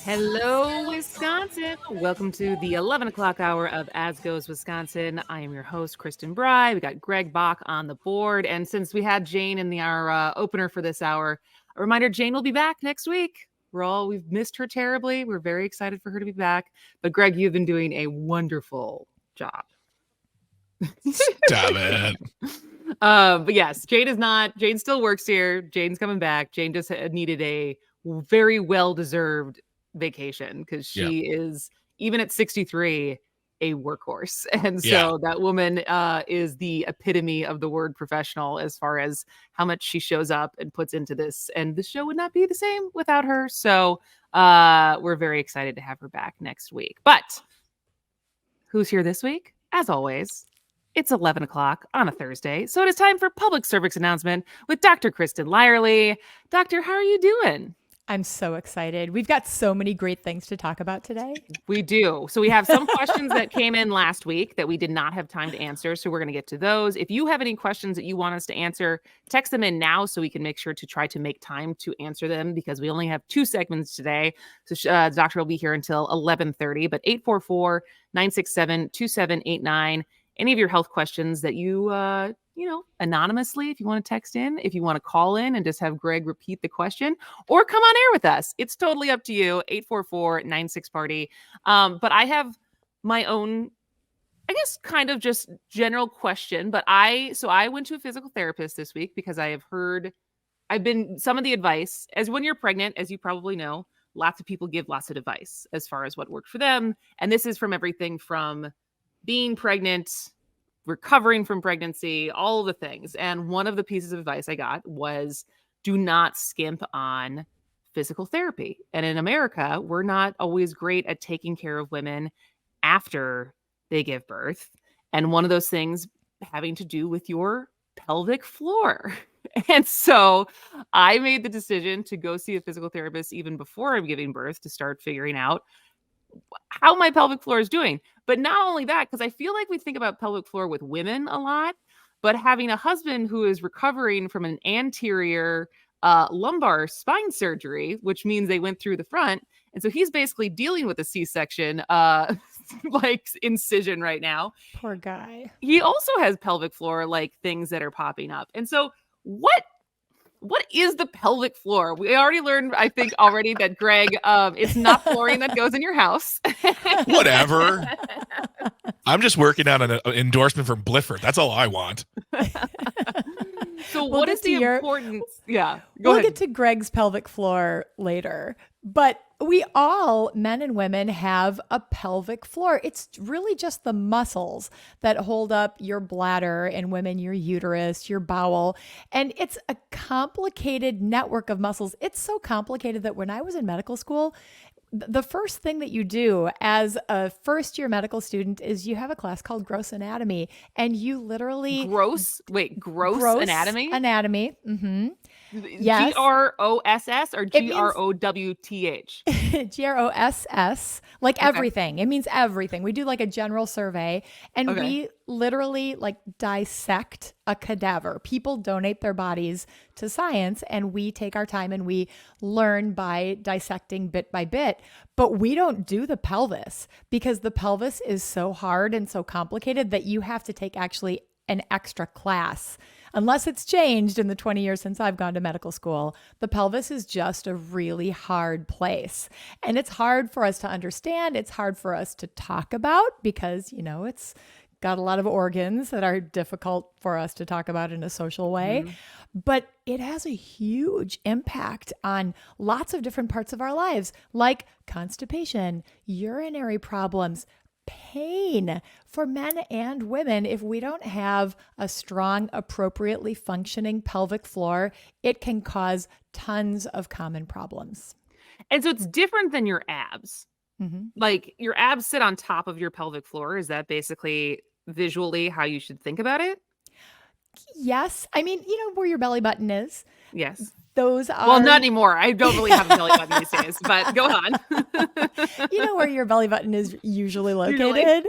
Hello, Wisconsin. Welcome to the 11 o'clock hour of As Goes Wisconsin. I am your host, Kristin Bry. We got Greg Bach on the board. And since we had Jane in our opener for this hour, a reminder, Jane will be back next week. We've missed her terribly. We're very excited for her to be back. But Greg, you've been doing a wonderful job. Stop it. But yes, Jane still works here. Jane's coming back. Jane just needed a very well-deserved vacation because she is, even at 63, a workhorse. And so that woman is the epitome of the word professional as far as how much she shows up and puts into this. And the show would not be the same without her. So we're very excited to have her back next week. But who's here this week? As always, it's 11 o'clock on a Thursday. So it is time for Public Cervix Announcement with Dr. Kristin Lyerly. Doctor, how are you doing? I'm so excited. We've got so many great things to talk about today. We do. So we have some questions that came in last week that we did not have time to answer. So we're going to get to those. If you have any questions that you want us to answer, text them in now so we can make sure to try to make time to answer them because we only have 2 segments today. So the doctor will be here until 11:30, but 844-967-2789. Any of your health questions that you anonymously, if you want to text in, if you want to call in and just have Greg repeat the question or come on air with us, it's totally up to you. 844-96-party. But I have my own, I guess, kind of just general question. But I went to a physical therapist this week because some of the advice as when you're pregnant, as you probably know, lots of people give lots of advice as far as what worked for them. And this is from everything from being pregnant, recovering from pregnancy, all of the things. And one of the pieces of advice I got was do not skimp on physical therapy. And in America, we're not always great at taking care of women after they give birth. And one of those things having to do with your pelvic floor. And so I made the decision to go see a physical therapist even before I'm giving birth to start figuring out how my pelvic floor is doing. But not only that, because I feel like we think about pelvic floor with women a lot, but having a husband who is recovering from an anterior lumbar spine surgery, which means they went through the front. And so he's basically dealing with a C-section like incision right now. Poor guy. He also has pelvic floor like things that are popping up. And so what is the pelvic floor? We already learned, I think, that Greg, it's not flooring that goes in your house. Whatever. I'm just working on an endorsement from Blifford. That's all I want. So what is the importance? Yeah. We'll get to Greg's pelvic floor later, but we all, men and women, have a pelvic floor. It's really just the muscles that hold up your bladder, and women, your uterus, your bowel. And it's a complicated network of muscles. It's so complicated that when I was in medical school, the first thing that you do as a first-year medical student is you have a class called gross anatomy, and you literally gross anatomy? Anatomy. Mm-hmm. Yes. GROSS or GROWTH? GROSS, like okay. Everything. It means everything. We do like a general survey, and we literally like dissect a cadaver. People donate their bodies to science, and we take our time and we learn by dissecting bit by bit. But we don't do the pelvis because the pelvis is so hard and so complicated that you have to take actually an extra class. Unless it's changed in the 20 years since I've gone to medical school, the pelvis is just a really hard place. And it's hard for us to understand. It's hard for us to talk about because, it's got a lot of organs that are difficult for us to talk about in a social way. Mm-hmm. But it has a huge impact on lots of different parts of our lives, like constipation, urinary problems, pain for men and women. If we don't have a strong, appropriately functioning pelvic floor, it can cause tons of common problems. And so it's different than your abs. Mm-hmm. Like your abs sit on top of your pelvic floor. Is that basically visually how you should think about it? Yes. I mean, where your belly button is. Yes. Those are... Well, not anymore. I don't really have a belly button these days, but go on. You know where your belly button is usually located?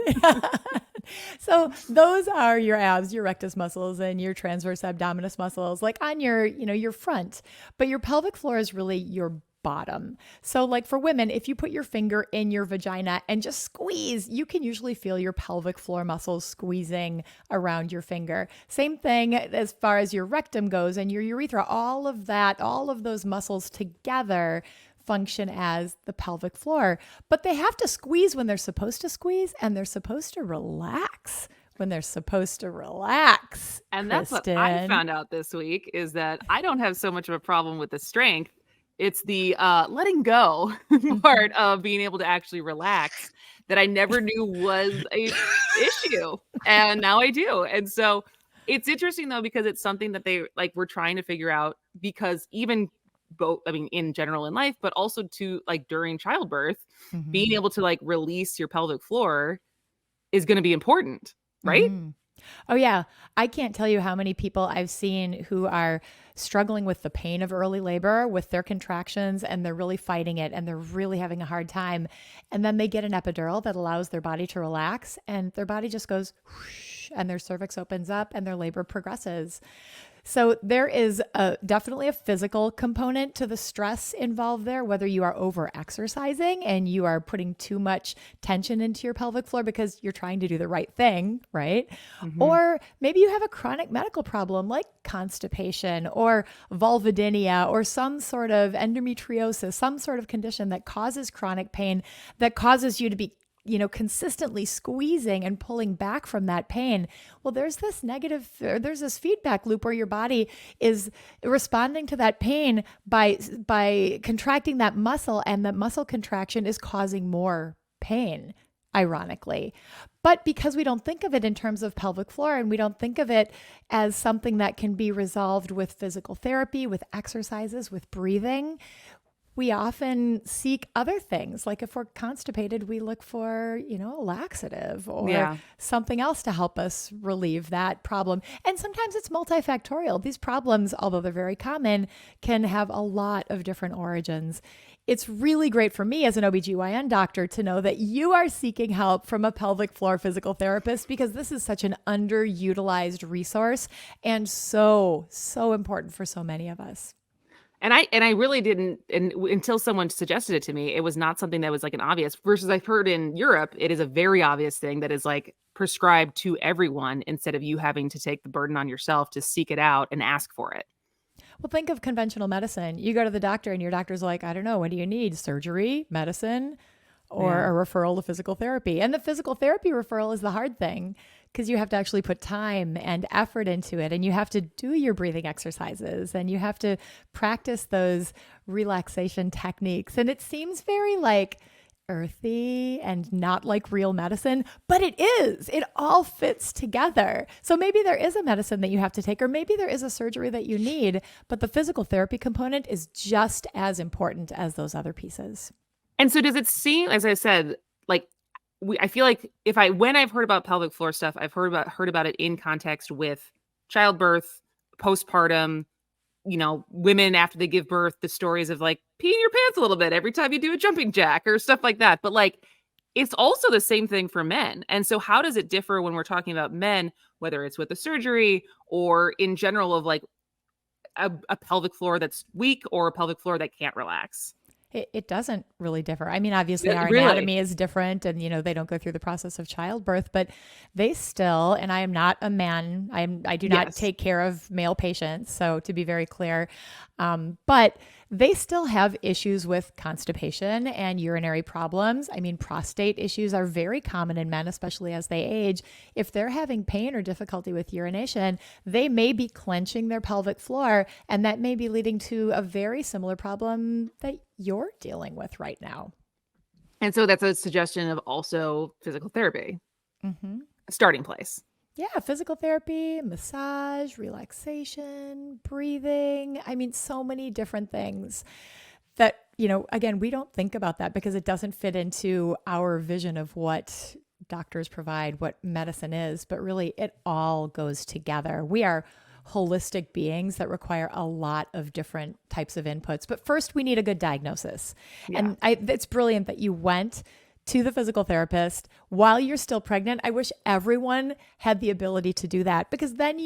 So those are your abs, your rectus muscles, and your transverse abdominis muscles, like on your, your front. But your pelvic floor is really your bottom. So like for women, if you put your finger in your vagina and just squeeze, you can usually feel your pelvic floor muscles squeezing around your finger. Same thing as far as your rectum goes and your urethra, all of that, all of those muscles together function as the pelvic floor, but they have to squeeze when they're supposed to squeeze, and they're supposed to relax when they're supposed to relax. And that's what I found out this week, is that I don't have so much of a problem with the strength. It's the letting go part of being able to actually relax that I never knew was a issue. And now I do. And so it's interesting though, because it's something that they like, we're trying to figure out, because even both, I mean, in general in life, but also to like during childbirth, being able to like release your pelvic floor is going to be important. Right? Oh, yeah. I can't tell you how many people I've seen who are struggling with the pain of early labor, with their contractions, and they're really fighting it and they're really having a hard time. And then they get an epidural that allows their body to relax, and their body just goes whoosh, and their cervix opens up and their labor progresses. So there is definitely a physical component to the stress involved there, whether you are over exercising and you are putting too much tension into your pelvic floor because you're trying to do the right thing, right? Or maybe you have a chronic medical problem like constipation or vulvodynia or some sort of endometriosis, some sort of condition that causes chronic pain, that causes you to be consistently squeezing and pulling back from that pain. Well, there's this feedback loop where your body is responding to that pain by contracting that muscle, and that muscle contraction is causing more pain, ironically. But because we don't think of it in terms of pelvic floor, and we don't think of it as something that can be resolved with physical therapy, with exercises, with breathing, we often seek other things. Like if we're constipated, we look for, a laxative or something else to help us relieve that problem. And sometimes it's multifactorial. These problems, although they're very common, can have a lot of different origins. It's really great for me as an OBGYN doctor to know that you are seeking help from a pelvic floor physical therapist, because this is such an underutilized resource and so, so important for so many of us. And I really didn't, and until someone suggested it to me, it was not something that was like an obvious, versus I've heard in Europe, it is a very obvious thing that is like prescribed to everyone, instead of you having to take the burden on yourself to seek it out and ask for it. Well, think of conventional medicine. You go to the doctor and your doctor's like, I don't know, what do you need? Surgery, medicine, or a referral to physical therapy. And the physical therapy referral is the hard thing, because you have to actually put time and effort into it, and you have to do your breathing exercises, and you have to practice those relaxation techniques. And it seems very like earthy and not like real medicine, but it is. It all fits together. So maybe there is a medicine that you have to take, or maybe there is a surgery that you need, but the physical therapy component is just as important as those other pieces. And so does it seem, as I said, like I feel like when I've heard about pelvic floor stuff, I've heard about it in context with childbirth, postpartum, women after they give birth, the stories of like peeing your pants a little bit every time you do a jumping jack or stuff like that. But like, it's also the same thing for men. And so how does it differ when we're talking about men, whether it's with the surgery or in general of like a pelvic floor that's weak or a pelvic floor that can't relax? It doesn't really differ. I mean, obviously our anatomy is different, and, they don't go through the process of childbirth, but they still, and I am not a man, I do not take care of male patients. So to be very clear, but they still have issues with constipation and urinary problems. I mean, prostate issues are very common in men, especially as they age. If they're having pain or difficulty with urination, they may be clenching their pelvic floor, and that may be leading to a very similar problem that you're dealing with right now. And so that's a suggestion of also physical therapy, starting place. Yeah, physical therapy, massage, relaxation, breathing. I mean, so many different things that, again, we don't think about that because it doesn't fit into our vision of what doctors provide, what medicine is, but really it all goes together. We are holistic beings that require a lot of different types of inputs. But first, we need a good diagnosis. Yeah. And it's brilliant that you went to the physical therapist while you're still pregnant. I wish everyone had the ability to do that, because then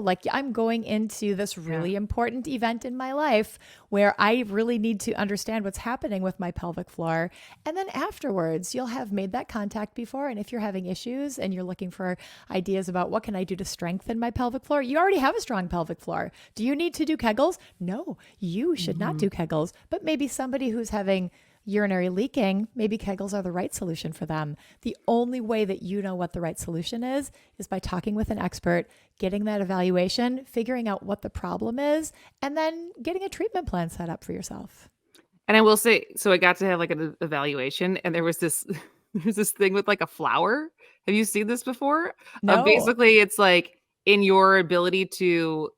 like, I'm going into this really important event in my life where I really need to understand what's happening with my pelvic floor. And then afterwards, you'll have made that contact before. And if you're having issues and you're looking for ideas about what can I do to strengthen my pelvic floor, you already have a strong pelvic floor. Do you need to do Kegels? No, you should not do Kegels, but maybe somebody who's having urinary leaking, maybe Kegels are the right solution for them. The only way that you know what the right solution is by talking with an expert, getting that evaluation, figuring out what the problem is, and then getting a treatment plan set up for yourself. And I will say, so I got to have like an evaluation, and there's this thing with like a flower. Have you seen this before? No. Basically, it's like in your ability to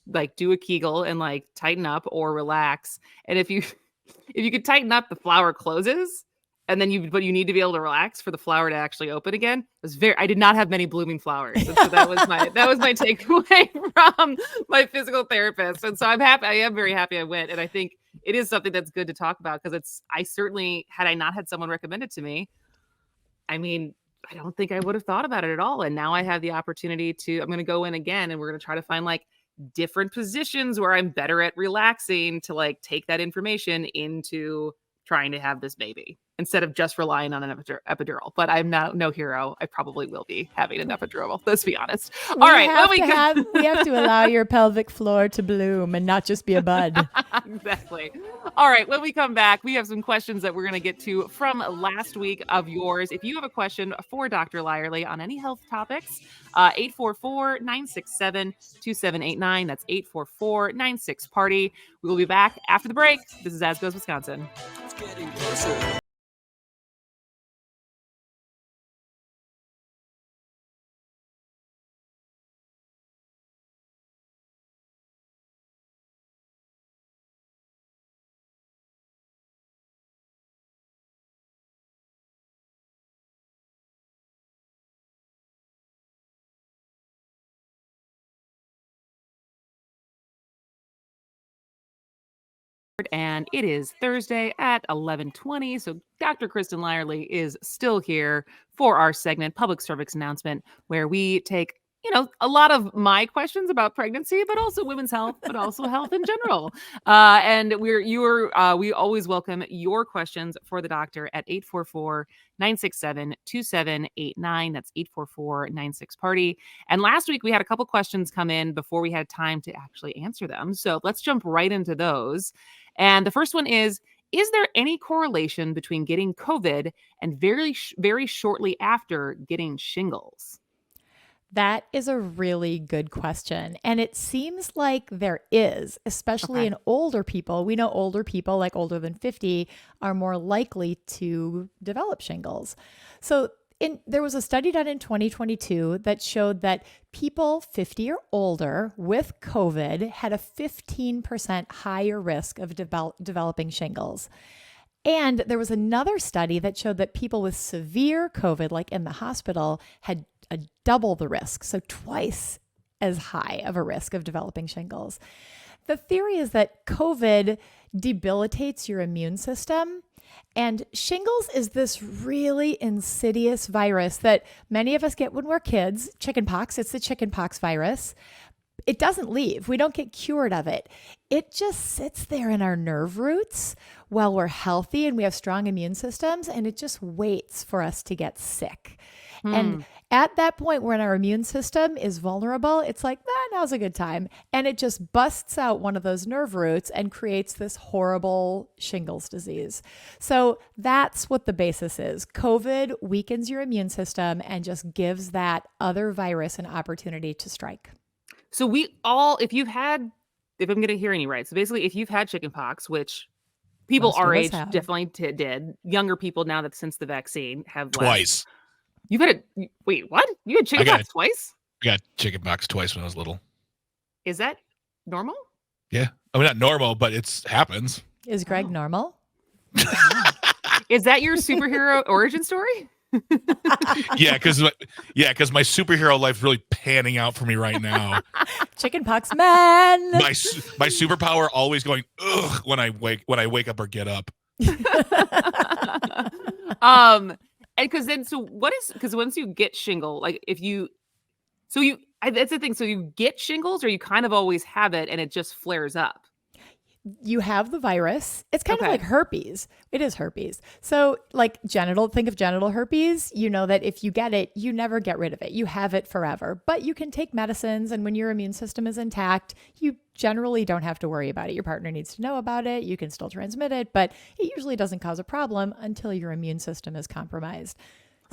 like do a Kegel and like tighten up or relax. And if you could tighten up, the flower closes, and then but you need to be able to relax for the flower to actually open again. I did not have many blooming flowers. And so that was my takeaway from my physical therapist. And so I am very happy I went. And I think it is something that's good to talk about, because I certainly, had I not had someone recommend it to me, I mean, I don't think I would have thought about it at all. And now I have the opportunity I'm going to go in again, and we're going to try to find like different positions where I'm better at relaxing to like take that information into trying to have this baby instead of just relying on an epidural. But I'm no hero. I probably will be having an epidural. Let's be honest. We have to allow your pelvic floor to bloom and not just be a bud. Exactly. All right. When we come back, we have some questions that we're going to get to from last week of yours. If you have a question for Dr. Lyerly on any health topics, 844-967-2789. That's 844-96-PARTY. We will be back after the break. This is As Goes Wisconsin. It's getting closer. And it is Thursday at 11:20. So Dr. Kristin Lyerly is still here for our segment, Public Cervix Announcement, where we take, a lot of my questions about pregnancy, but also women's health, but also health in general. And we always welcome your questions for the doctor at 844-967-2789. That's 844-96-PARTY. And last week we had a couple questions come in before we had time to actually answer them. So let's jump right into those. And the first one is there any correlation between getting COVID and very, very shortly after getting shingles? That is a really good question. And it seems like there is, especially in older people. We know older people, like older than 50, are more likely to develop shingles. So there was a study done in 2022 that showed that people 50 or older with COVID had a 15% higher risk of developing shingles. And there was another study that showed that people with severe COVID, like in the hospital, had a double the risk, so twice as high of a risk of developing shingles. The theory is that COVID debilitates your immune system, and shingles is this really insidious virus that many of us get when we're kids. Chickenpox, it's the chickenpox virus. It doesn't leave. We don't get cured of it. It just sits there in our nerve roots while we're healthy and we have strong immune systems, and it just waits for us to get sick. And at that point when our immune system is vulnerable, it's like, now's a good time. And it just busts out one of those nerve roots and creates this horrible shingles disease. So that's what the basis is. COVID weakens your immune system and just gives that other virus an opportunity to strike. So if I'm going to hear any right, so basically if you've had chickenpox, which people our age definitely did, younger people now that since the vaccine have twice. You've had it. Wait, what? You had chickenpox twice? I got chickenpox twice when I was little. Is that normal? Yeah. I mean, not normal, but it happens. Is Greg normal? Is that your superhero origin story? Yeah, because my superhero life's really panning out for me right now. Chickenpox man. My superpower always going ugh when I wake up or get up. And because once you get shingle, like that's the thing. So you get shingles, or you kind of always have it and it just flares up. You have the virus. It's kind of Okay. like herpes. It is herpes. So like think of genital herpes. You know that if you get it, you never get rid of it. You have it forever, but you can take medicines. And when your immune system is intact, you generally don't have to worry about it. Your partner needs to know about it. You can still transmit it, but it usually doesn't cause a problem until your immune system is compromised.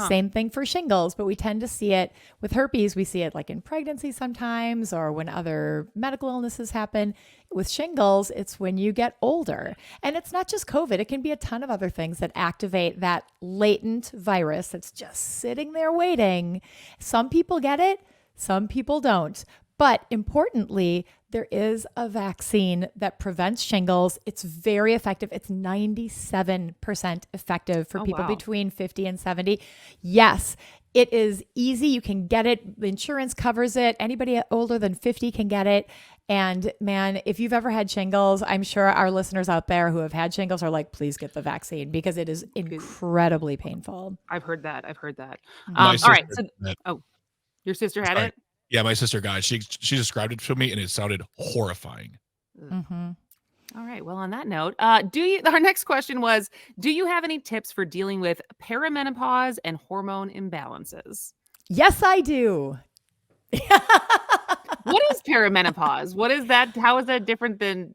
Same thing for shingles, but we tend to see it with herpes. We see it like in pregnancy sometimes, or when other medical illnesses happen. With shingles, it's when you get older. And it's not just COVID. It can be a ton of other things that activate that latent virus that's just sitting there waiting. Some people get it, some people don't. But importantly, there is a vaccine that prevents shingles. It's very effective. It's 97% effective for people between 50 and 70. Yes, it is easy. You can get it. The insurance covers it. Anybody older than 50 can get it. And man, if you've ever had shingles, I'm sure our listeners out there who have had shingles are like, please get the vaccine, because it is incredibly painful. I've heard that. My All right. sister had it. Your sister had it? Yeah, my sister got it. She described it to me, and it sounded horrifying. Mm-hmm. All right. Well, on that note, our next question was, do you have any tips for dealing with perimenopause and hormone imbalances? Yes, I do. What is perimenopause? What is that? How is that different than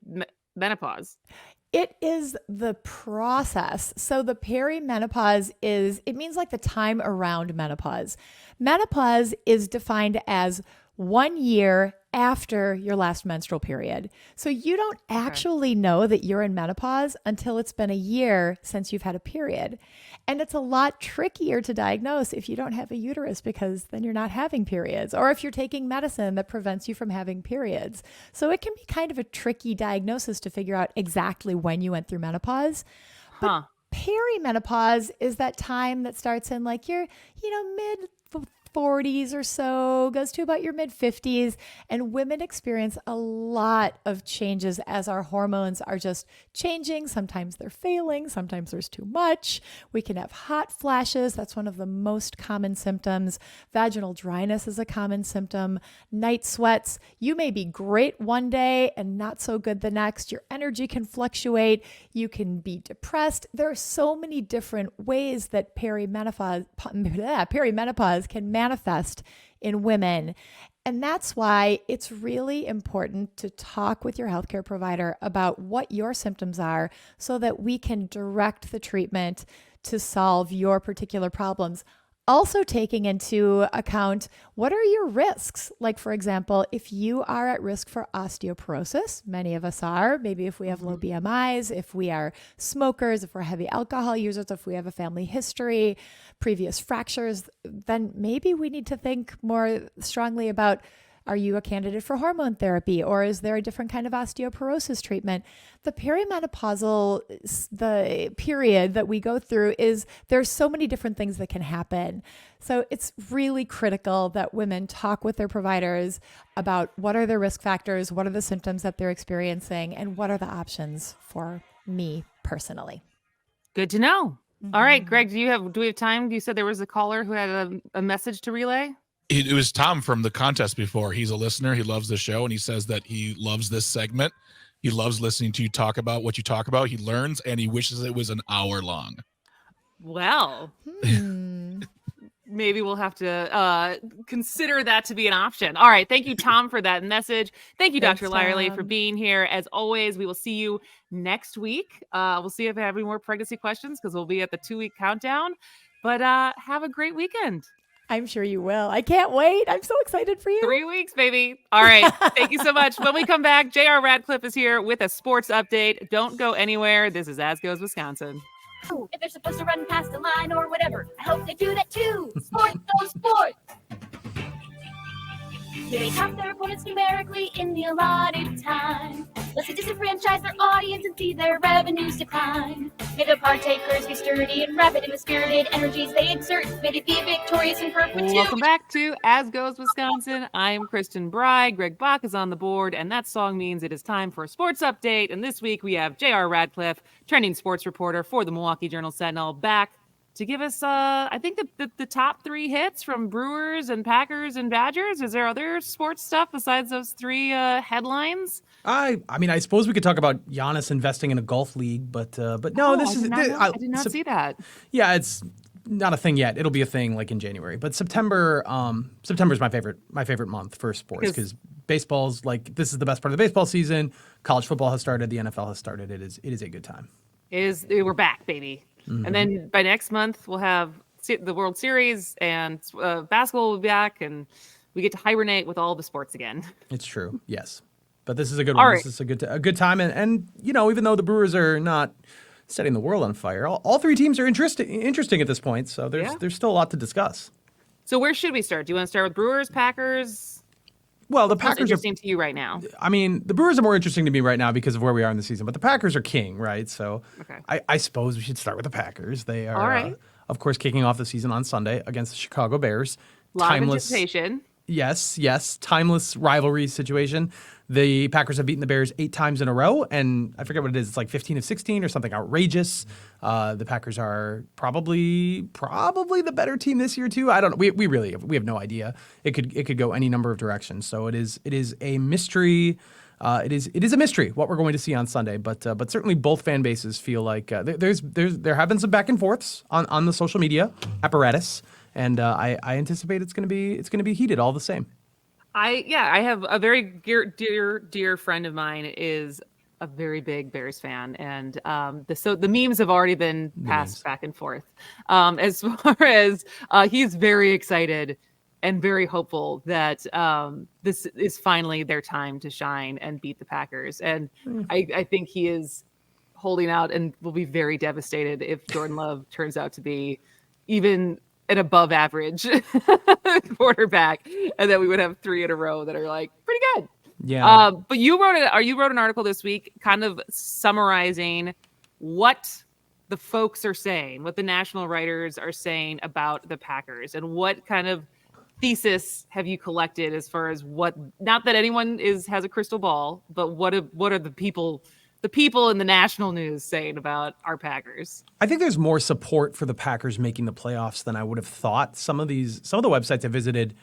menopause? It is the process. So the perimenopause it means like the time around menopause. Menopause is defined as 1 year after your last menstrual period. So you don't actually know that you're in menopause until it's been a year since you've had a period. And it's a lot trickier to diagnose if you don't have a uterus, because then you're not having periods, or if you're taking medicine that prevents you from having periods. So it can be kind of a tricky diagnosis to figure out exactly when you went through menopause. But perimenopause is that time that starts in like your, mid 40s or so, goes to about your mid 50s. And women experience a lot of changes as our hormones are just changing. Sometimes they're failing. Sometimes there's too much. We can have hot flashes. That's one of the most common symptoms. Vaginal dryness is a common symptom. Night sweats. You may be great one day and not so good the next. Your energy can fluctuate. You can be depressed. There are so many different ways that perimenopause can manifest in women. And that's why it's really important to talk with your healthcare provider about what your symptoms are, so that we can direct the treatment to solve your particular problems. Also taking into account, what are your risks? Like, for example, if you are at risk for osteoporosis, many of us are, maybe if we have low BMIs, if we are smokers, if we're heavy alcohol users, if we have a family history, previous fractures, then maybe we need to think more strongly about, are you a candidate for hormone therapy, or is there a different kind of osteoporosis treatment? The perimenopausal, the period that we go through, there's so many different things that can happen. So it's really critical that women talk with their providers about what are their risk factors, what are the symptoms that they're experiencing, and what are the options for me personally. Good to know. Mm-hmm. All right, Greg, do we have time? You said there was a caller who had a message to relay? It was Tom from the contest before. He's a listener. He loves the show, and he says that he loves this segment. He loves listening to you talk about what you talk about. He learns, and he wishes it was an hour long. Well, maybe we'll have to consider that to be an option. All right. Thank you, Tom, for that message. Thank you, Dr. Lyerly, for being here. As always, we will see you next week. We'll see if I have any more pregnancy questions, because we'll be at the 2-week countdown. But have a great weekend. I'm sure you will. I can't wait. I'm so excited for you. 3 weeks, baby. All right. Thank you so much. When we come back, JR Radcliffe is here with a sports update. Don't go anywhere. This is As Goes Wisconsin. If they're supposed to run past the line or whatever, I hope they do that too. Sports, go sports. They top their opponents numerically in the allotted time. Lest they disenfranchise their audience and see their revenues decline. May the partakers be sturdy and rapid in the spirited energies they exert. May they be victorious in perpetuity. Welcome back to As Goes Wisconsin. I am Kristen Bry. Greg Bach is on the board, and that song means it is time for a sports update. And this week we have JR Radcliffe, trending sports reporter for the Milwaukee Journal-Sentinel, back to give us, I think, the top 3 hits from Brewers and Packers and Badgers. Is there other sports stuff besides those 3 headlines? I mean, I suppose we could talk about Giannis investing in a golf league, but no, this is I did not see that. Yeah, it's not a thing yet. It'll be a thing like in January. But September is my favorite month for sports because baseball's like, this is the best part of the baseball season. College football has started. The NFL has started. It is a good time. We're back, baby. Mm-hmm. And then by next month we'll have the World Series and basketball will be back, and we get to hibernate with all the sports again. It's true. Yes. But this is a good one. Right. This is a good time. And you know, even though the Brewers are not setting the world on fire, all 3 teams are interesting at this point. So there's still a lot to discuss. So where should we start? Do you want to start with Brewers, Packers? Well, the Packers are interesting to you right now. I mean, the Brewers are more interesting to me right now because of where we are in the season. But the Packers are king, right? So I suppose we should start with the Packers. They are, all right. Of course, kicking off the season on Sunday against the Chicago Bears. Timeless anticipation. Yes. Timeless rivalry situation. The Packers have beaten the Bears 8 times in a row, and I forget what it is. It's like 15 of 16 or something outrageous. The Packers are probably the better team this year too. I don't know. We have no idea. It could go any number of directions. So it is a mystery. It is a mystery what we're going to see on Sunday. But certainly both fan bases feel like there have been some back and forths on the social media apparatus. And I anticipate it's going to be heated all the same. I have a very dear friend of mine is a very big Bears fan, and the memes have already been passed back and forth. As far as he's very excited and very hopeful that this is finally their time to shine and beat the Packers, and I think he is holding out and will be very devastated if Jordan Love turns out to be even an above average quarterback, and then we would have 3 in a row that are like pretty good. Yeah. But you wrote an article this week kind of summarizing what the folks are saying, what the national writers are saying about the Packers, and what kind of thesis have you collected as far as what, not that anyone has a crystal ball, but what are the people in the national news saying about our Packers? I think there's more support for the Packers making the playoffs than I would have thought. Some of the websites I visited,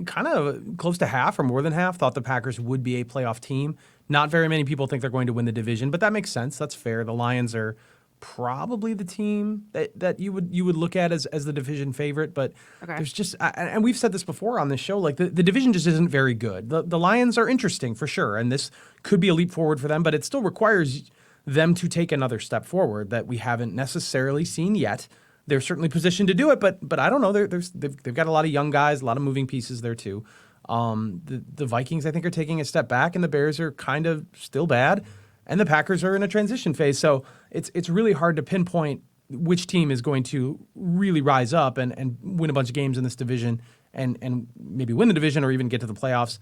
kind of close to half or more than half, thought the Packers would be a playoff team. Not very many people think they're going to win the division, but that makes sense. That's fair. The Lions are probably the team that you would look at as the division favorite, but there's just, and we've said this before on this show, like the division just isn't very good. The Lions are interesting for sure, and this could be a leap forward for them, but it still requires them to take another step forward that we haven't necessarily seen yet. They're certainly positioned to do it, but I don't know. They've got a lot of young guys, a lot of moving pieces there too. The Vikings, I think, are taking a step back, and the Bears are kind of still bad. And the Packers are in a transition phase. So it's really hard to pinpoint which team is going to really rise up and win a bunch of games in this division and maybe win the division or even get to the playoffs.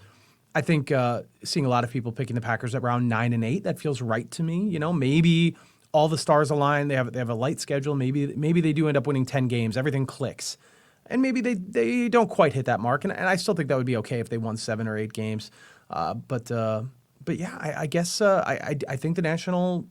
I think seeing a lot of people picking the Packers at around 9-8, that feels right to me. You know, maybe all the stars align. They have a light schedule. Maybe they do end up winning 10 games. Everything clicks. And maybe they don't quite hit that mark. And I still think that would be okay if they won 7 or 8 games. But yeah, I guess I think the national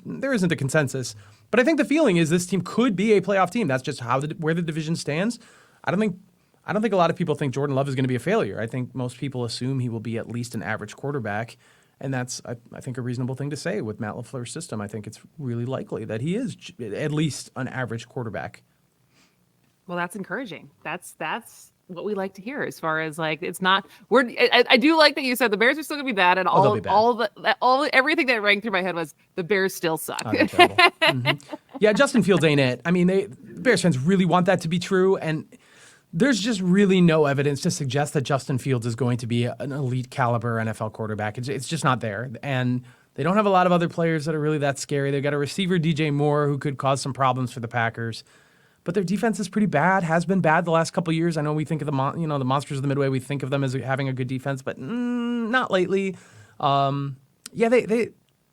there isn't a consensus, but I think the feeling is this team could be a playoff team. That's just where the division stands. I don't think a lot of people think Jordan Love is going to be a failure. I think most people assume he will be at least an average quarterback, and that's I think a reasonable thing to say with Matt LaFleur's system. I think it's really likely that he is at least an average quarterback. Well, that's encouraging. That's what we like to hear, as far as like, it's not, I do like that you said the Bears are still gonna be bad, and everything that rang through my head was the Bears still suck. Oh, they're terrible. Mm-hmm. Yeah, Justin Fields ain't it. I mean, the Bears fans really want that to be true, and there's just really no evidence to suggest that Justin Fields is going to be an elite caliber NFL quarterback. It's just not there, and they don't have a lot of other players that are really that scary. They've got a receiver, DJ Moore, who could cause some problems for the Packers. But their defense is pretty bad, has been bad the last couple of years. I know we think of the Monsters of the Midway, we think of them as having a good defense, but not lately. The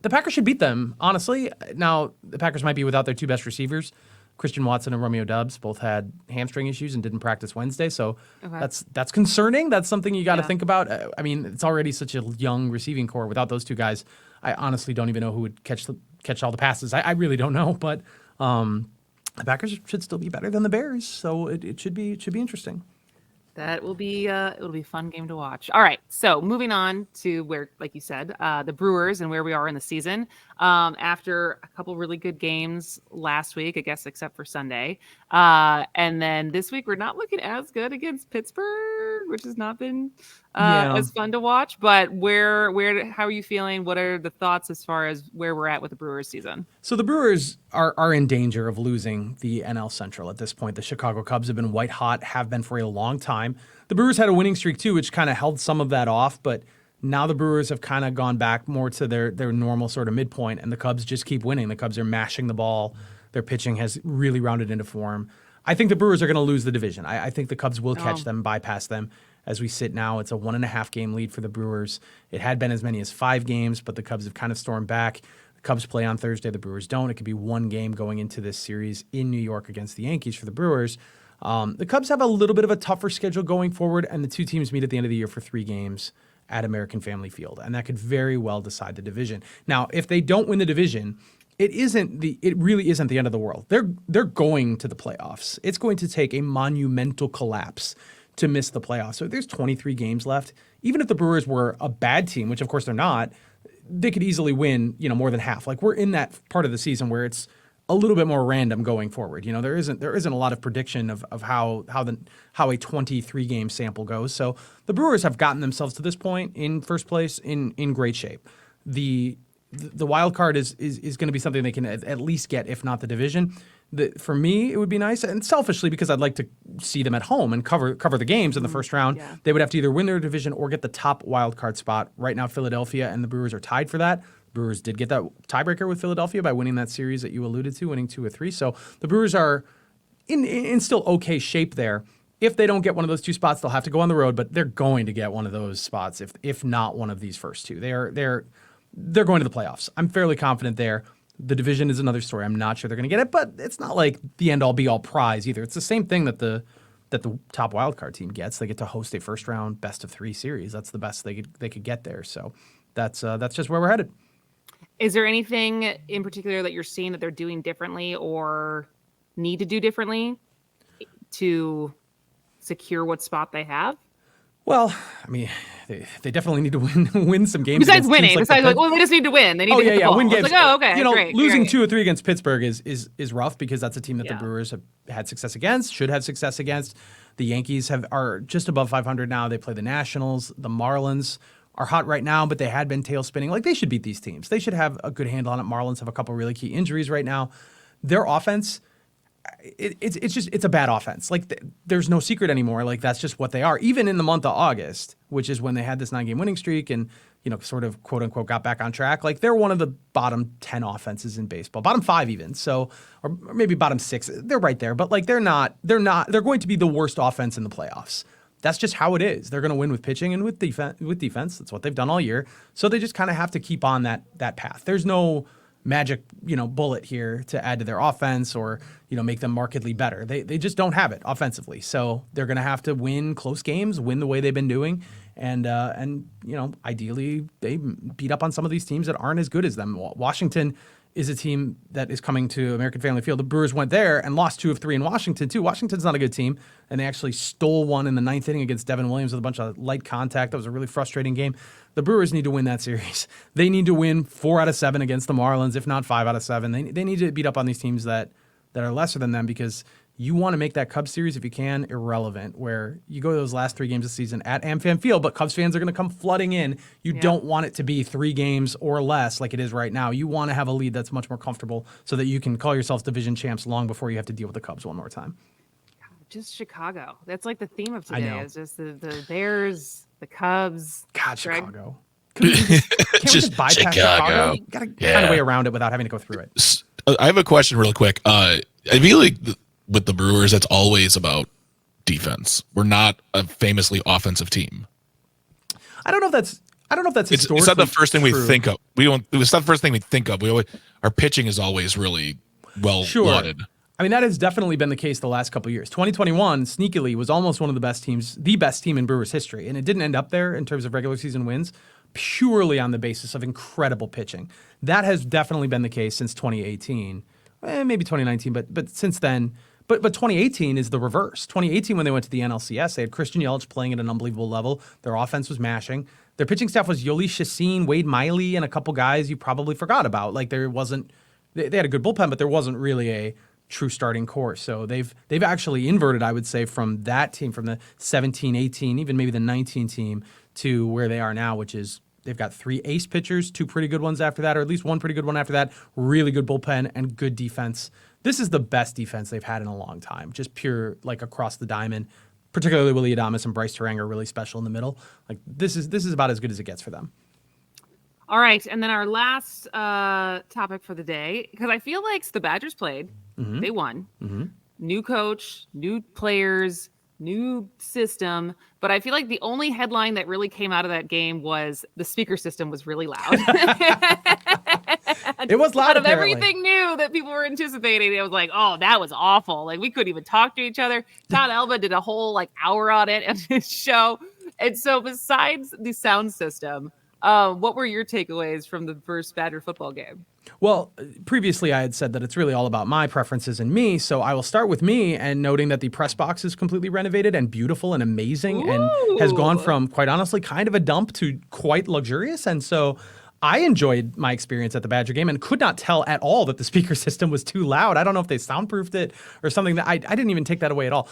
Packers should beat them, honestly. Now, the Packers might be without their 2 best receivers. Christian Watson and Romeo Doubs both had hamstring issues and didn't practice Wednesday, so that's concerning. That's something you got to think about. I mean, it's already such a young receiving core. Without those 2 guys, I honestly don't even know who would catch all the passes. I really don't know, but the Packers should still be better than the Bears, so it should be interesting. That will be it'll be a fun game to watch. All right, so moving on to where, like you said, the Brewers and where we are in the season. After a couple really good games last week, I guess except for Sunday, and then this week we're not looking as good against Pittsburgh, which has not been as fun to watch. But how are you feeling? What are the thoughts as far as where we're at with the Brewers season? So the Brewers are in danger of losing the NL Central at this point. The Chicago Cubs have been white hot, have been for a long time. The Brewers had a winning streak too, which kind of held some of that off, but now the Brewers have kind of gone back more to their normal sort of midpoint, and the Cubs just keep winning. The Cubs are mashing the ball. Their pitching has really rounded into form. I think the Brewers are going to lose the division. I think the Cubs will catch them, bypass them. As we sit now, it's a 1.5 game lead for the Brewers. It had been as many as 5 games, but the Cubs have kind of stormed back. The Cubs play on Thursday. The Brewers don't. It could be 1 game going into this series in New York against the Yankees for the Brewers. The Cubs have a little bit of a tougher schedule going forward, and the 2 teams meet at the end of the year for 3 games at American Family Field, and that could very well decide the division. Now, if they don't win the division, it really isn't the end of the world. They're going to the playoffs. It's going to take a monumental collapse to miss the playoffs. So there's 23 games left. Even if the Brewers were a bad team, which of course they're not, they could easily win, more than half. Like, we're in that part of the season where it's a little bit more random going forward. There isn't a lot of prediction of how a 23 game sample goes. So the Brewers have gotten themselves to this point in first place in great shape. The wild card is going to be something they can at least get, if not the division. For me, it would be nice, and selfishly, because I'd like to see them at home and cover the games in the first round. Yeah. They would have to either win their division or get the top wild card spot. Right now, Philadelphia and the Brewers are tied for that. Brewers did get that tiebreaker with Philadelphia by winning that series that you alluded to, winning 2 or 3. So the Brewers are in still okay shape there. If they don't get one of those 2 spots, they'll have to go on the road, but they're going to get one of those spots if not one of these first 2. They're going to the playoffs. I'm fairly confident there. The division is another story. I'm not sure they're going to get it, but it's not like the end all be all prize either. It's the same thing that the top wildcard team gets. They get to host a first round best of 3 series. That's the best they could get there. So that's just where we're headed. Is there anything in particular that you're seeing that they're doing differently or need to do differently to secure what spot they have? Well, I mean, they definitely need to win some games. Besides winning, they just need to win. They need to hit the ball. Win games. Okay, great. Losing 2 or 3 against Pittsburgh is rough, because that's a team that the Brewers have had success against, should have success against. The Yankees are just above 500 now. They play the Nationals. The Marlins are hot right now, but they had been tail spinning. Like, they should beat these teams. They should have a good handle on it. Marlins have a couple really key injuries right now. Their offense, it's a bad offense. Like, there's no secret anymore. Like, that's just what they are. Even in the month of August, which is when they had this 9-game winning streak and, sort of quote unquote got back on track. Like, they're one of the bottom 10 offenses in baseball, bottom 5 even. So, or maybe bottom 6. They're right there, but like, they're going to be the worst offense in the playoffs. That's just how it is. They're going to win with pitching and with defense. That's what they've done all year. So they just kind of have to keep on that path. There's no magic, bullet here to add to their offense or, make them markedly better. They just don't have it offensively. So they're going to have to win close games, win the way they've been doing. And ideally they beat up on some of these teams that aren't as good as them. Washington is a team that is coming to American Family Field. The Brewers went there and lost 2 of 3 in Washington too. Washington's not a good team, and they actually stole one in the 9th inning against Devin Williams with a bunch of light contact. That was a really frustrating game. The Brewers need to win that series. They need to win 4 out of 7 against the Marlins, if not 5 out of 7. They need to beat up on these teams that are lesser than them, because you want to make that Cubs series, if you can, irrelevant, where you go to those last 3 games of the season at AmFam Field, but Cubs fans are going to come flooding in. You don't want it to be 3 games or less like it is right now. You want to have a lead that's much more comfortable so that you can call yourselves division champs long before you have to deal with the Cubs one more time. Just Chicago. That's like the theme of today. Is just the Bears, the Cubs. God, Chicago. Can't we just bypass Chicago? You got to find a way around it without having to go through it. I have a question real quick. I feel like with the Brewers, it's always about defense. We're not a famously offensive team. I don't know if that's historically it's not the first thing true. we think of. It's not the first thing we think of. Our pitching is always really well lauded. I mean, that has definitely been the case the last couple of years. 2021, sneakily, was almost one of the best teams, the best team in Brewers history. And it didn't end up there in terms of regular season wins, purely on the basis of incredible pitching. That has definitely been the case since 2018. maybe 2019, but since then. But 2018 is the reverse. 2018, when they went to the NLCS, they had Christian Yelich playing at an unbelievable level. Their offense was mashing. Their pitching staff was Yoli Chacin, Wade Miley, and a couple guys you probably forgot about. Like there wasn't, they had a good bullpen, but there wasn't really a true starting core. So they've actually inverted, I would say, from that team, from the 17, 18, even maybe the 19 team to where they are now, which is they've got 3 ace pitchers, 2 pretty good ones after that, or at least 1 pretty good one after that, really good bullpen and good defense. This is the best defense they've had in a long time, just pure, like, across the diamond. Particularly Willy Adames and Bryce Terang are really special in the middle. Like, this is about as good as it gets for them. All right, and then our last topic for the day, because I feel like the Badgers played. Mm-hmm. They won. Mm-hmm. New coach, new players, new system. But I feel like the only headline that really came out of that game was the speaker system was really loud. It was loud. Out of everything new that people were anticipating, it was like, oh, that was awful. Like, we couldn't even talk to each other. Todd Elba did a whole hour on it on his show. And so besides the sound system, what were your takeaways from the first Badger football game? Well, previously I had said that it's really all about my preferences and me, so I will start with me and noting that the press box is completely renovated and beautiful and amazing. Ooh. And has gone from, quite honestly, kind of a dump to quite luxurious. And so I enjoyed my experience at the Badger game and could not tell at all that the speaker system was too loud. I don't know if they soundproofed it or something. That I didn't even take that away at all.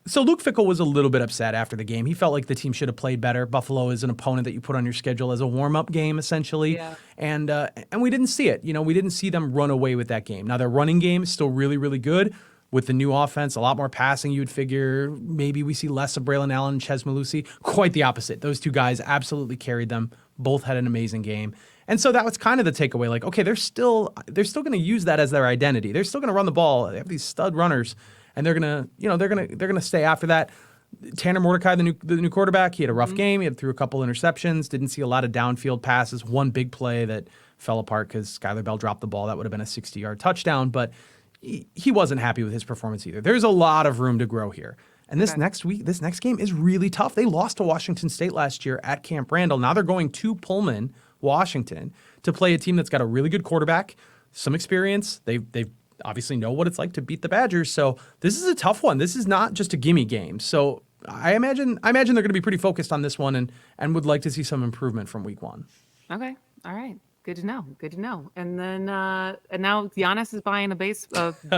So Luke Fickell was a little bit upset after the game. He felt like the team should have played better. Buffalo is an opponent that you put on your schedule as a warm-up game, essentially. Yeah. And we didn't see it. We didn't see them run away with that game. Now, their running game is still really, really good. With the new offense, a lot more passing, you would figure maybe we see less of Braylon Allen and Ches Malusi. Quite the opposite. Those two guys absolutely carried them. Both had an amazing game. And so that was kind of the takeaway. Like, okay, they're still going to use that as their identity. They're still going to run the ball. They have these stud runners, and they're going to stay after that. Tanner Mordecai, the new quarterback, he had a rough game. He had threw a couple interceptions. Didn't see a lot of downfield passes. One big play that fell apart because Skylar Bell dropped the ball. That would have been a 60-yard touchdown, but he wasn't happy with his performance either. There's a lot of room to grow here. And this next game is really tough. They lost to Washington State last year at Camp Randall. Now they're going to Pullman, Washington, to play a team that's got a really good quarterback, some experience. They obviously know what it's like to beat the Badgers. So this is a tough one. This is not just a gimme game. So I imagine they're going to be pretty focused on this one and would like to see some improvement from week 1. Okay. All right. Good to know. And then and now Giannis is buying a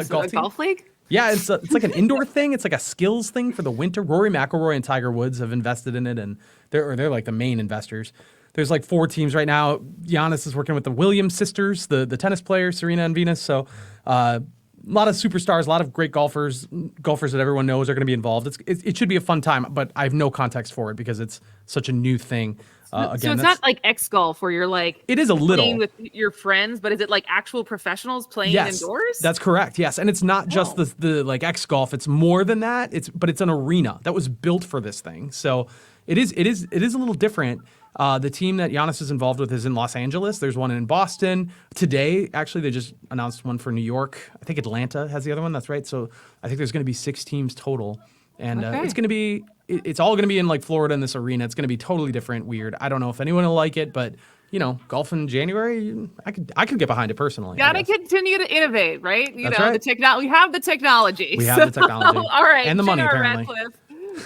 golf league. Yeah, it's like an indoor thing. It's like a skills thing for the winter. Rory McIlroy and Tiger Woods have invested in it, and they're like the main investors. There's like 4 teams right now. Giannis is working with the Williams sisters, the tennis players, Serena and Venus. So a lot of superstars, a lot of great golfers that everyone knows are going to be involved. It should be a fun time, but I have no context for it because it's such a new thing. So it's not like X golf where you're like it is a little playing with your friends, but is it like actual professionals playing indoors? That's correct. Yes, and it's not just the like X golf. It's more than that. It's an arena that was built for this thing. So it is a little different. The team that Giannis is involved with is in Los Angeles. There's one in Boston. Today, actually, they just announced one for New York. I think Atlanta has the other one. That's right. So I think there's going to be 6 teams total. And it's all going to be in like Florida in this arena. It's going to be totally different, weird. I don't know if anyone will like it, but golf in January, I could get behind it personally. Got to continue to innovate, right? That's right. We have the technology. We have the technology. All right. And the money, JR apparently. Radcliffe,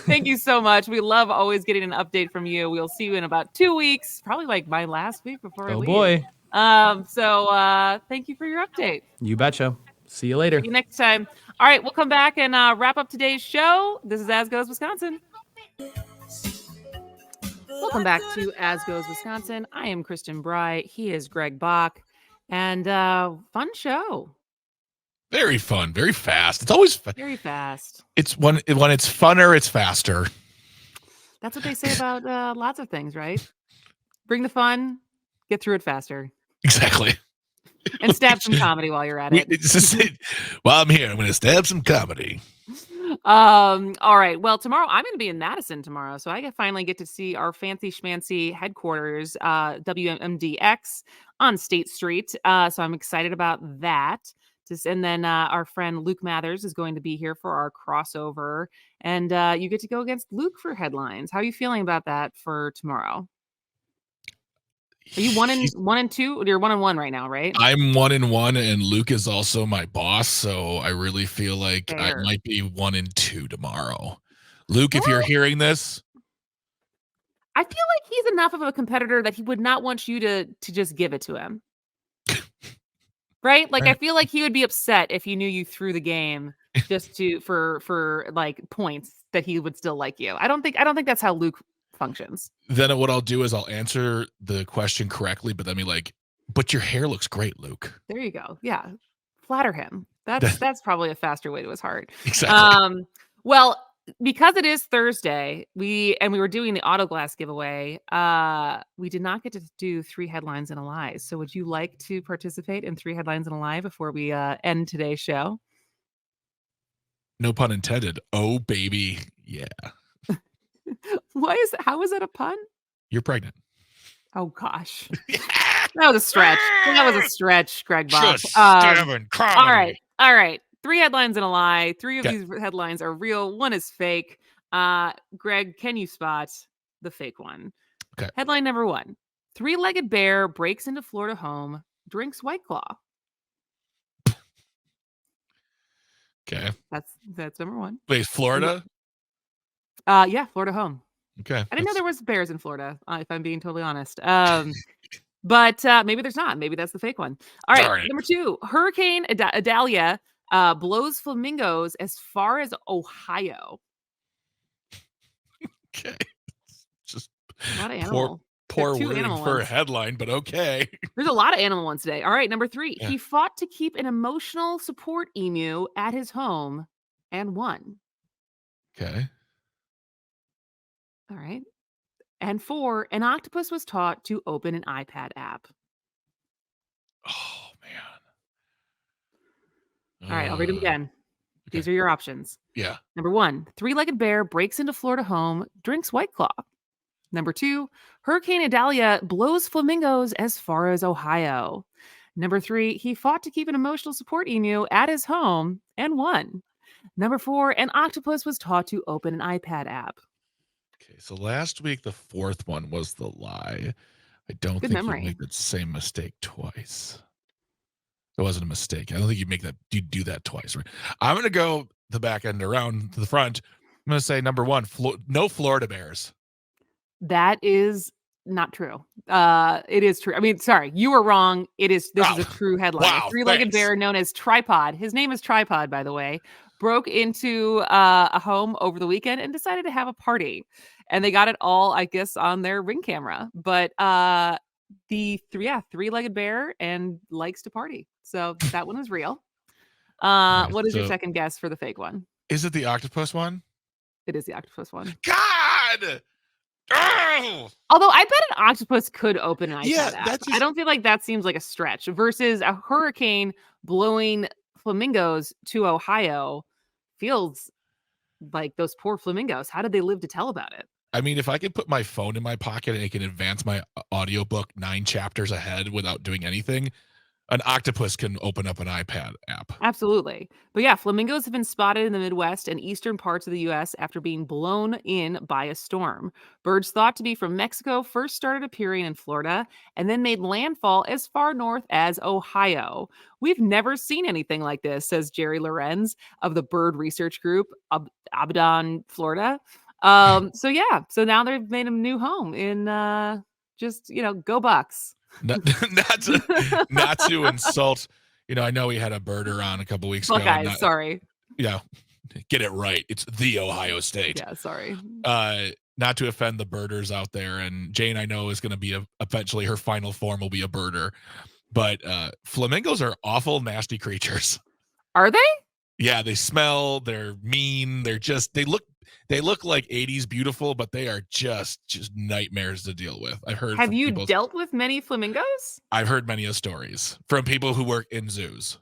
thank you so much. We love always getting an update from you. We'll see you in about 2 weeks, probably like my last week before I leave. Oh, boy. So thank you for your update. You betcha. See you later. See you next time. All right, we'll come back and wrap up today's show. This is As Goes Wisconsin. Welcome back to As Goes Wisconsin. I am Kristen Bry. He is Greg Bach. And fun show. Very fun, very fast. It's always very fast. It's when it's funner, it's faster. That's what they say about lots of things, right? Bring the fun, get through it faster. Exactly. And stab some comedy while you're at it. While I'm here, I'm going to stab some comedy. All right. Well, tomorrow I'm going to be in Madison tomorrow, so I finally get to see our fancy schmancy headquarters, WMDX on State Street. So I'm excited about that. And then our friend Luke Mathers is going to be here for our crossover, and you get to go against Luke for headlines. How are you feeling about that for tomorrow? Are you one and two? You're 1-1 right now, right? I'm 1-1, and Luke is also my boss, so I really feel like I Fair. might be 1-2 tomorrow. Luke, if you're hearing this, I feel like he's enough of a competitor that he would not want you to just give it to him. Right? Like, I feel like he would be upset if he knew you threw the game just for like points that he would still like you. I don't think that's how Luke functions. then what I'll do is I'll answer the question correctly, but then be like, but your hair looks great, Luke. There you go. Yeah. Flatter him. That's probably a faster way to his heart. Exactly. Well, because it is Thursday, we were doing the auto glass giveaway. We did not get to do 3 headlines and a lie. So would you like to participate in 3 headlines and a lie before we end today's show? No pun intended. Oh, baby. Yeah. How is that a pun? You're pregnant. Oh gosh. That was a stretch. That was a stretch, Greg Bob. Just stabbing comedy. All right. 3 headlines and a lie. 3 of these headlines are real. 1 is fake. Greg, can you spot the fake one? Okay. Headline number 1. 3-legged bear breaks into Florida home, drinks White Claw. Okay. That's number 1. Wait, Florida? Yeah, Florida home. Okay. I didn't know there was bears in Florida, if I'm being totally honest. But maybe there's not. Maybe that's the fake one. All right. Number 2. Hurricane Idalia blows flamingos as far as Ohio. Okay. Just a lot of animal. Poor Two wording animal for a ones. headline, but okay. There's a lot of animal ones today. All right, number 3. Yeah. He fought to keep an emotional support emu at his home and won. Okay. All right. And 4, an octopus was taught to open an iPad app. Oh, man. All right, I'll read them again. Okay. These are your options. Yeah. Number 1, 3-legged bear breaks into Florida home, drinks White Claw. Number 2, Hurricane Idalia blows flamingos as far as Ohio. Number 3, he fought to keep an emotional support emu at his home and won. Number 4, an octopus was taught to open an iPad app. Okay, so last week the 4th one was the lie. I don't Good think memory. you make that same mistake twice. It wasn't a mistake. I don't think you do that twice, right? I'm gonna go the back end around to the front. I'm gonna say number 1, no Florida bears. That is not true. It is true. I mean, sorry, you were wrong. This is a true headline. Wow, A 3-legged thanks. bear known as Tripod. His name is Tripod, by the way. Broke into a home over the weekend and decided to have a party. And they got it all, I guess, on their Ring camera. But the 3-legged bear and likes to party. So that one was real. Right, what is your second guess for the fake one? Is it the octopus one? It is the octopus one. God! Oh! Although I bet an octopus could open an iPad Yeah, app. that's just- I don't feel like that seems like a stretch versus a hurricane blowing flamingos to Ohio feels like those poor flamingos. How did they live to tell about it? I mean, if I could put my phone in my pocket and it can advance my audiobook 9 chapters ahead without doing anything, an octopus can open up an iPad app. Absolutely. But yeah, flamingos have been spotted in the Midwest and eastern parts of the U.S. after being blown in by a storm. Birds thought to be from Mexico first started appearing in Florida and then made landfall as far north as Ohio. We've never seen anything like this, says Jerry Lorenz of the Bird Research Group, Abaddon, Florida. So now they've made a new home in go Bucks. Not to insult. I know we had a birder on a couple weeks ago. Guys, sorry. Get it right. It's the Ohio State. Yeah, sorry. Not to offend the birders out there. And Jane, I know, is going to be eventually her final form will be a birder. But flamingos are awful, nasty creatures. Are they? Yeah, they smell. They're mean. They look like 80s beautiful, but they are just nightmares to deal with. I've heard. Have you dealt with many flamingos? I've heard many stories from people who work in zoos.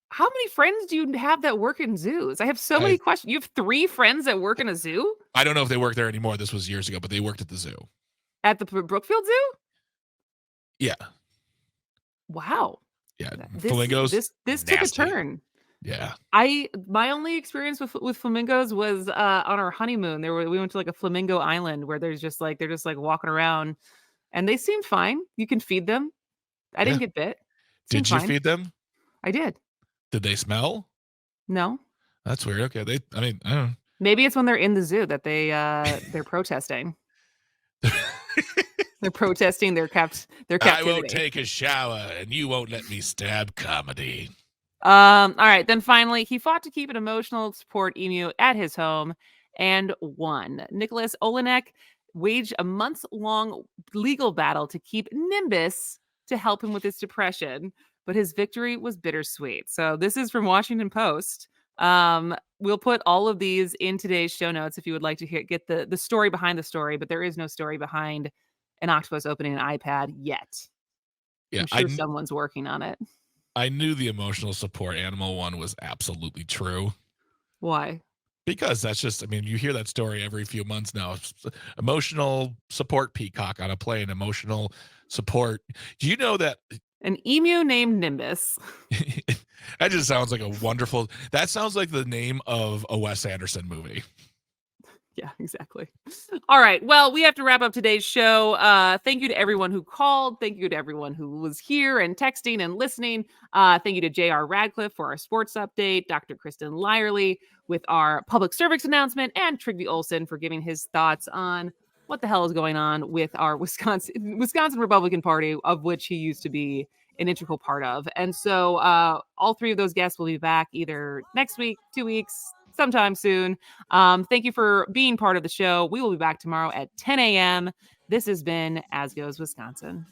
How many friends do you have that work in zoos? I have so many questions. You have 3 friends that work in a zoo? I don't know if they work there anymore. This was years ago, but they worked at the zoo. At the Brookfield Zoo? Yeah. Wow. Yeah. Flamingos. This took a turn. Yeah. My only experience with flamingos was on our honeymoon. We went to like a flamingo island where they're just like walking around and they seemed fine. You can feed them. I didn't get bit. Did Seemed you fine. feed them? I did. Did they smell? No. That's weird. Okay. I don't know. Maybe it's when they're in the zoo that they're protesting. They're protesting their captivity. I won't take a shower, and you won't let me stab comedy. All right. Then finally, he fought to keep an emotional support emu at his home and won. Nicholas Olenek waged a months-long legal battle to keep Nimbus to help him with his depression, but his victory was bittersweet. So this is from Washington Post. We'll put all of these in today's show notes if you would like to get the story behind the story, but there is no story behind an octopus opening an iPad yet. Yeah, I'm sure someone's working on it. I knew the emotional support animal one was absolutely true. Why? Because that's just, I mean, you hear that story every few months now. Emotional support peacock on a plane, emotional support. Do you know that? An emu named Nimbus. That just sounds like that sounds like the name of a Wes Anderson movie. Yeah, exactly. All right. Well, we have to wrap up today's show. Thank you to everyone who called. Thank you to everyone who was here and texting and listening. Thank you to JR Radcliffe for our sports update, Dr. Kristin Lyerly with our public cervix announcement, and Trygve Olsen for giving his thoughts on what the hell is going on with our Wisconsin Republican Party, of which he used to be an integral part of. And so all three of those guests will be back either next week, 2 weeks, sometime soon. Thank you for being part of the show. We will be back tomorrow at 10 a.m. This has been As Goes Wisconsin.